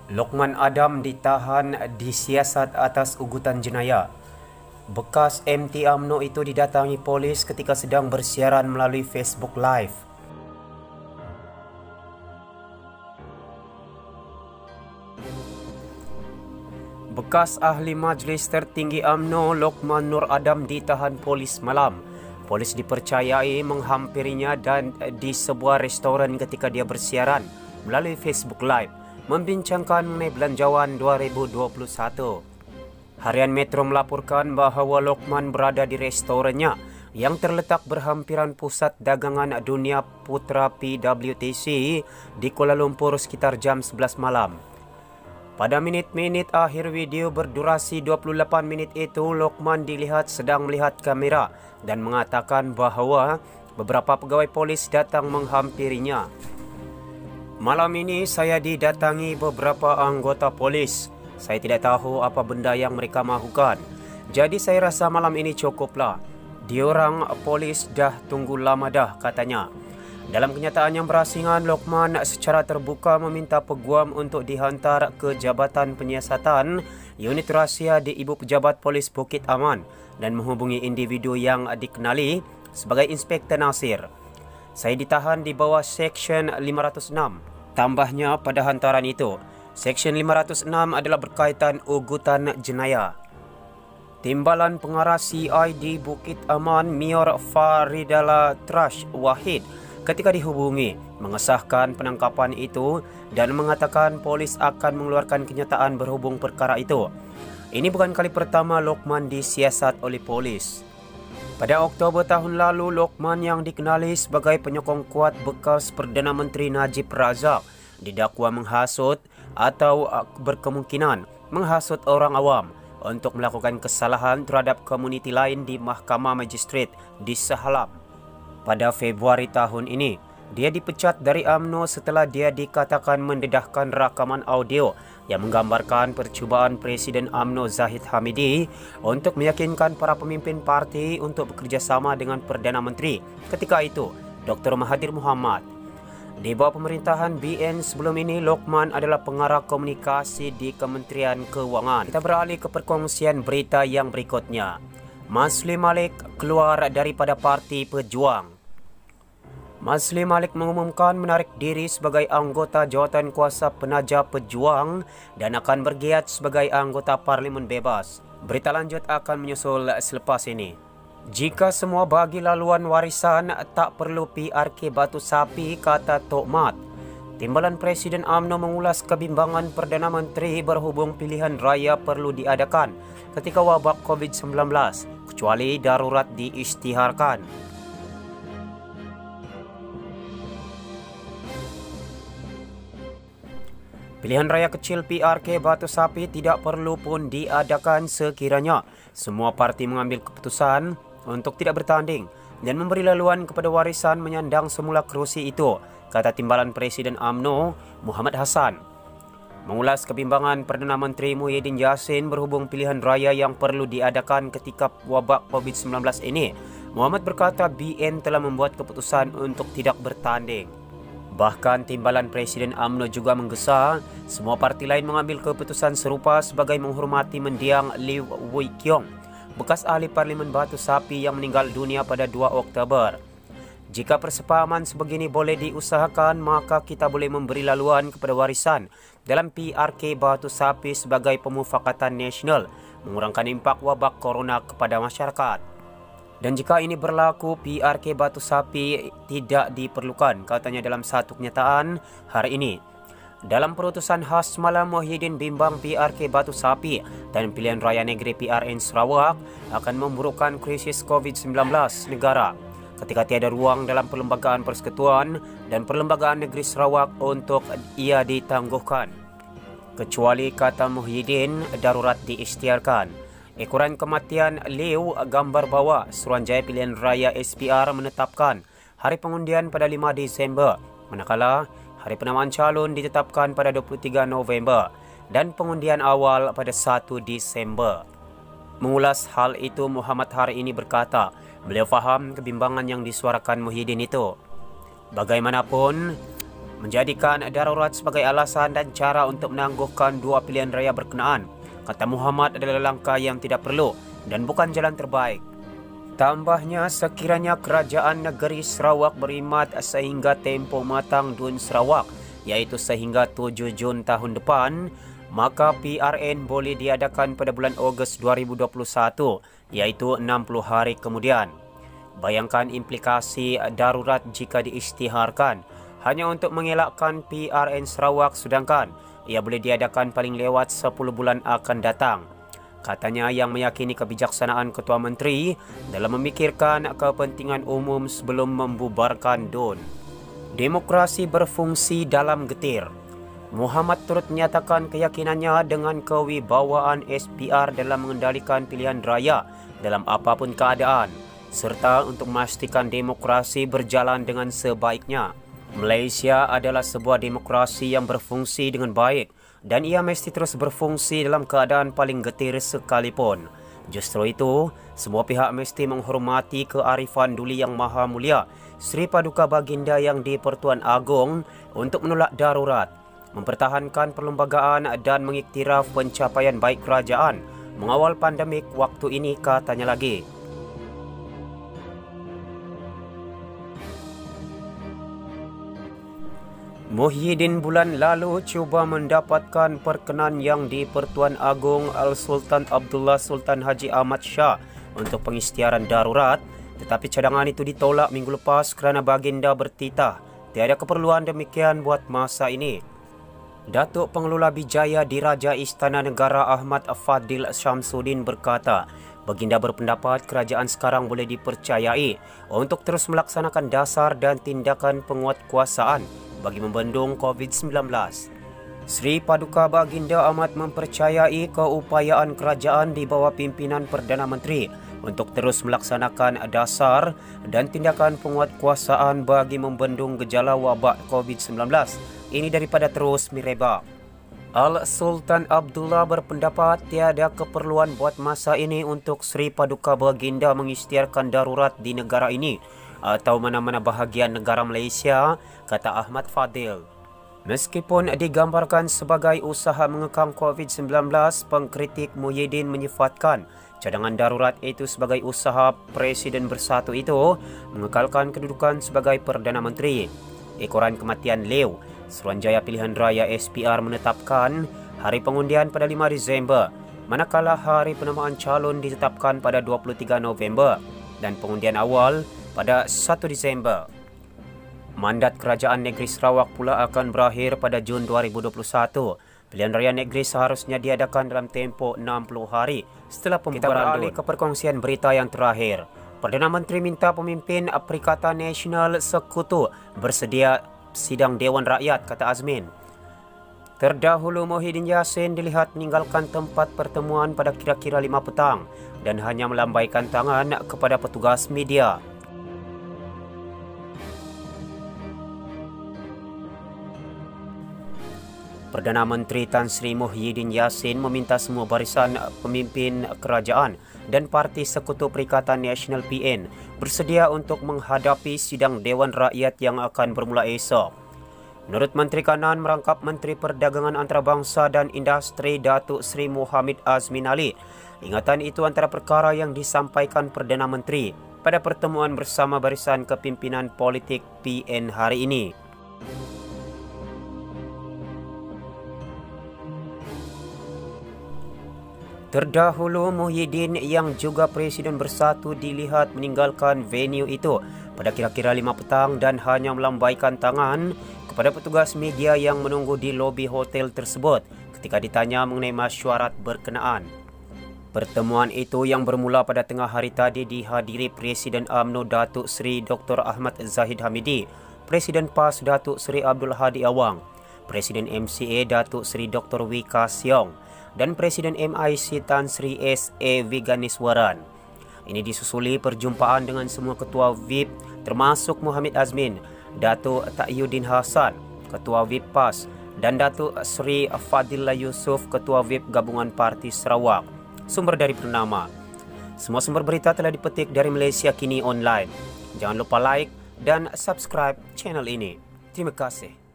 Lokman Adam ditahan disiasat atas ugutan jenayah. Bekas MT UMNO itu didatangi polis ketika sedang bersiaran melalui Facebook Live. Bekas ahli Majlis Tertinggi UMNO Lokman Nur Adam ditahan polis malam. Polis dipercayai menghampirinya dan di sebuah restoran ketika dia bersiaran melalui Facebook Live membincangkan mengenai belanjawan 2021. Harian Metro melaporkan bahawa Lokman berada di restorannya yang terletak berhampiran pusat dagangan dunia Putra PWTC di Kuala Lumpur sekitar jam 11 malam. Pada minit-minit akhir video berdurasi 28 minit itu, Lokman dilihat sedang melihat kamera dan mengatakan bahawa beberapa pegawai polis datang menghampirinya. Malam ini saya didatangi beberapa anggota polis. Saya tidak tahu apa benda yang mereka mahukan. Jadi saya rasa malam ini cukuplah. Diorang polis dah tunggu lama dah, katanya. Dalam kenyataan yang berasingan, Lokman secara terbuka meminta peguam untuk dihantar ke Jabatan Penyiasatan Unit Rahsia di Ibu Pejabat Polis Bukit Aman dan menghubungi individu yang dikenali sebagai Inspektor Nasir. Saya ditahan di bawah Seksyen 506. Tambahnya pada hantaran itu, Seksyen 506 adalah berkaitan ugutan jenayah. Timbalan Pengarah CID Bukit Aman Mior Faridala Trash Wahid ketika dihubungi mengesahkan penangkapan itu dan mengatakan polis akan mengeluarkan kenyataan berhubung perkara itu. Ini bukan kali pertama Lokman disiasat oleh polis. Pada Oktober tahun lalu, Lokman yang dikenali sebagai penyokong kuat bekas Perdana Menteri Najib Razak didakwa menghasut atau berkemungkinan menghasut orang awam untuk melakukan kesalahan terhadap komuniti lain di Mahkamah Magistrate di Shah Alam. Pada Februari tahun ini, dia dipecat dari UMNO setelah dia dikatakan mendedahkan rakaman audio yang menggambarkan percubaan Presiden UMNO Zahid Hamidi untuk meyakinkan para pemimpin parti untuk bekerjasama dengan Perdana Menteri ketika itu, Dr. Mahathir Mohamad. Di bawah pemerintahan BN sebelum ini, Lokman adalah pengarah komunikasi di Kementerian Keuangan. Kita beralih ke perkongsian berita yang berikutnya. Masli Malik keluar daripada Parti Pejuang. Masli Malik mengumumkan menarik diri sebagai anggota Jawatan Kuasa Penaja Pejuang dan akan bergiat sebagai anggota Parlimen Bebas. Berita lanjut akan menyusul selepas ini. Jika semua bagi laluan warisan, tak perlu PRK Batu Sapi, kata Tok Mat. Timbalan Presiden UMNO mengulas kebimbangan Perdana Menteri berhubung pilihan raya perlu diadakan ketika wabak COVID-19, kecuali darurat diisytiharkan. Pilihan raya kecil PRK Batu Sapi tidak perlu pun diadakan sekiranya semua parti mengambil keputusan untuk tidak bertanding dan memberi laluan kepada warisan menyandang semula kerusi itu, kata Timbalan Presiden UMNO Muhammad Hassan. Mengulas kebimbangan Perdana Menteri Muhyiddin Yassin berhubung pilihan raya yang perlu diadakan ketika wabak COVID-19 ini, Muhammad berkata BN telah membuat keputusan untuk tidak bertanding. Bahkan Timbalan Presiden UMNO juga menggesa semua parti lain mengambil keputusan serupa sebagai menghormati mendiang Liew Wui Kiong, bekas ahli Parlimen Batu Sapi yang meninggal dunia pada 2 Oktober. Jika persepahaman sebegini boleh diusahakan, maka kita boleh memberi laluan kepada warisan dalam PRK Batu Sapi sebagai pemufakatan nasional, mengurangkan impak wabak corona kepada masyarakat. Dan jika ini berlaku, PRK Batu Sapi tidak diperlukan, katanya dalam satu kenyataan hari ini. Dalam perutusan khas semalam, Muhyiddin bimbang PRK Batu Sapi dan pilihan raya negeri PRN Sarawak akan memburukkan krisis COVID-19 negara ketika tiada ruang dalam Perlembagaan Persekutuan dan Perlembagaan Negeri Sarawak untuk ia ditangguhkan. Kecuali, kata Muhyiddin, darurat diisytiharkan. Ekoran kematian Liew gambar bawah Suruhanjaya Pilihan Raya SPR menetapkan hari pengundian pada 5 Disember, manakala hari penamaan calon ditetapkan pada 23 November dan pengundian awal pada 1 Disember. Mengulas hal itu, Muhammad hari ini berkata, beliau faham kebimbangan yang disuarakan Muhyiddin itu. Bagaimanapun, menjadikan darurat sebagai alasan dan cara untuk menangguhkan dua pilihan raya berkenaan. Kata Muhammad adalah langkah yang tidak perlu dan bukan jalan terbaik. Tambahnya, sekiranya kerajaan negeri Sarawak berimat sehingga tempoh matang Dun Sarawak, iaitu sehingga 7 Jun tahun depan, maka PRN boleh diadakan pada bulan Ogos 2021, iaitu 60 hari kemudian. Bayangkan implikasi darurat jika diisytiharkan hanya untuk mengelakkan PRN Sarawak, sedangkan ia boleh diadakan paling lewat 10 bulan akan datang. Katanya yang meyakini kebijaksanaan Ketua Menteri dalam memikirkan kepentingan umum sebelum membubarkan DUN. Demokrasi berfungsi dalam getir. Muhammad turut menyatakan keyakinannya dengan kewibawaan SPR dalam mengendalikan pilihan raya dalam apapun keadaan, serta untuk memastikan demokrasi berjalan dengan sebaiknya. Malaysia adalah sebuah demokrasi yang berfungsi dengan baik dan ia mesti terus berfungsi dalam keadaan paling getir sekalipun. Justru itu, semua pihak mesti menghormati kearifan Duli Yang Maha Mulia Sri Paduka Baginda yang di-Pertuan Agong untuk menolak darurat, mempertahankan perlembagaan dan mengiktiraf pencapaian baik kerajaan mengawal pandemik waktu ini, katanya lagi. Muhyiddin bulan lalu cuba mendapatkan perkenan yang di-Pertuan Agong Al-Sultan Abdullah Sultan Haji Ahmad Shah untuk pengisytiharan darurat, tetapi cadangan itu ditolak minggu lepas kerana baginda bertitah tiada keperluan demikian buat masa ini. Datuk Pengelola Bijaya Diraja Istana Negara Ahmad Fadil Syamsuddin berkata, baginda berpendapat kerajaan sekarang boleh dipercayai untuk terus melaksanakan dasar dan tindakan penguatkuasaan bagi membendung COVID-19. Sri Paduka Baginda amat mempercayai keupayaan kerajaan di bawah pimpinan Perdana Menteri untuk terus melaksanakan dasar dan tindakan penguatkuasaan bagi membendung gejala wabak COVID-19 ini daripada terus merebak. Al-Sultan Abdullah berpendapat tiada keperluan buat masa ini untuk Sri Paduka Baginda mengisytiharkan darurat di negara ini atau mana-mana bahagian negara Malaysia, kata Ahmad Fadil. Meskipun digambarkan sebagai usaha mengekang COVID-19, pengkritik Muhyiddin menyifatkan cadangan darurat itu sebagai usaha Presiden Bersatu itu mengekalkan kedudukan sebagai Perdana Menteri. Ekoran kematian Lew, Suruhanjaya Pilihan Raya SPR menetapkan hari pengundian pada 5 Disember, manakala hari penamaan calon ditetapkan pada 23 November dan pengundian awal pada 1 Disember. Mandat Kerajaan Negeri Sarawak pula akan berakhir pada Jun 2021. Pilihan raya negeri seharusnya diadakan dalam tempoh 60 hari setelah pembubaran. Kita beralih ke perkongsian berita yang terakhir. Perdana Menteri minta pemimpin Perikatan Nasional Sekutu bersedia sidang Dewan Rakyat, kata Azmin. Terdahulu Muhyiddin Yassin dilihat meninggalkan tempat pertemuan pada kira-kira 5 petang dan hanya melambaikan tangan kepada petugas media. Perdana Menteri Tan Sri Muhyiddin Yassin meminta semua barisan pemimpin kerajaan dan Parti Sekutu Perikatan Nasional PN bersedia untuk menghadapi sidang Dewan Rakyat yang akan bermula esok. Menurut Menteri Kanan merangkap Menteri Perdagangan Antarabangsa dan Industri Datuk Sri Muhammad Azmin Ali, ingatan itu antara perkara yang disampaikan Perdana Menteri pada pertemuan bersama barisan kepimpinan politik PN hari ini. Terdahulu Muhyiddin yang juga Presiden Bersatu dilihat meninggalkan venue itu pada kira-kira 5 petang dan hanya melambaikan tangan kepada petugas media yang menunggu di lobi hotel tersebut ketika ditanya mengenai mesyuarat berkenaan. Pertemuan itu yang bermula pada tengah hari tadi dihadiri Presiden UMNO Datuk Seri Dr. Ahmad Zahid Hamidi, Presiden PAS Datuk Seri Abdul Hadi Awang, Presiden MCA Datuk Seri Dr. Wika Siong dan Presiden MIC Tan Sri S.A. Viganiswaran. Ini disusuli perjumpaan dengan semua Ketua VIP termasuk Muhammad Azmin, Datuk Takyuddin Hasan, Ketua VIP PAS dan Datuk Sri Fadillah Yusof, Ketua VIP Gabungan Parti Sarawak. Sumber dari Bernama. Semua sumber berita telah dipetik dari Malaysia Kini Online. Jangan lupa like dan subscribe channel ini. Terima kasih.